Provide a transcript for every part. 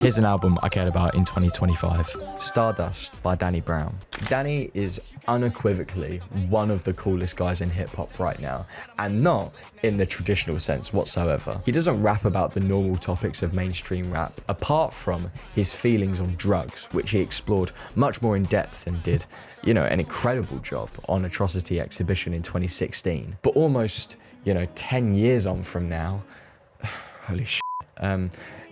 Here's an album I cared about in 2025. Stardust by Danny Brown. Danny is unequivocally one of the coolest guys in hip-hop right now, and not in the traditional sense whatsoever. He doesn't rap about the normal topics of mainstream rap, apart from his feelings on drugs, which he explored much more in depth and did, an incredible job on Atrocity Exhibition in 2016. But almost, 10 years on from now, holy shit,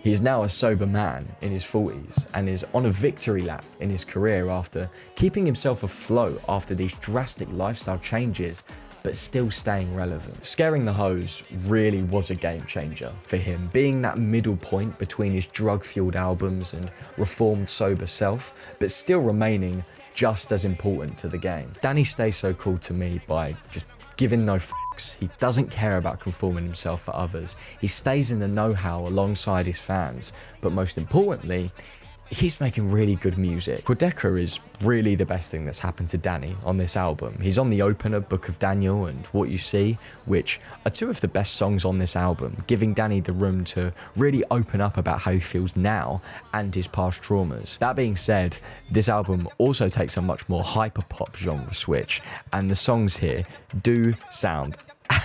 he's now a sober man in his 40s and is on a victory lap in his career after keeping himself afloat after these drastic lifestyle changes, but still staying relevant. Scaring the Hoes really was a game changer for him, being that middle point between his drug-fueled albums and reformed sober self, but still remaining just as important to the game. Danny stays so cool to me by just giving no fucks. He doesn't care about conforming himself for others. He stays in the know-how alongside his fans, but most importantly, he keeps making really good music. 𝗦𝘁𝗿𝗂𝘀𝗁 is really the best thing that's happened to Danny on this album. He's on the opener, Book of Daniel and What You See, which are two of the best songs on this album, giving Danny the room to really open up about how he feels now and his past traumas. That being said, this album also takes a much more hyper-pop genre switch, and the songs here do sound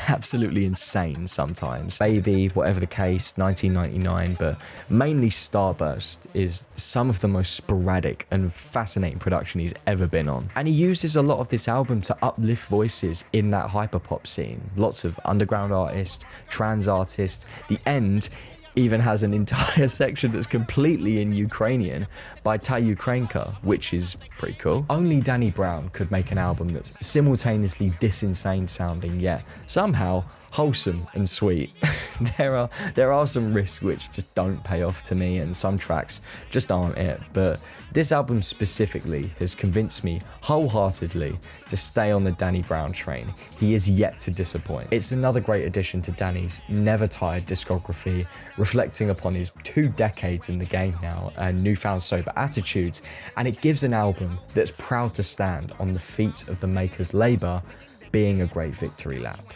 absolutely insane sometimes. Baby, whatever the case, 1999, but mainly Starburst is some of the most sporadic and fascinating production he's ever been on. And he uses a lot of this album to uplift voices in that hyperpop scene. Lots of underground artists, trans artists. The end even has an entire section that's completely in Ukrainian by 𝗦𝘁𝗿𝗂𝘀𝗁, which is pretty cool. Only Danny Brown could make an album that's simultaneously this insane sounding, yet somehow wholesome and sweet. There are some risks which just don't pay off to me, and some tracks just aren't it, but this album specifically has convinced me wholeheartedly to stay on the Danny Brown train. He is yet to disappoint. It's another great addition to Danny's never tired discography, reflecting upon his 2 decades in the game now and newfound sober attitudes, and it gives an album that's proud to stand on the feet of the maker's labour, being a great victory lap.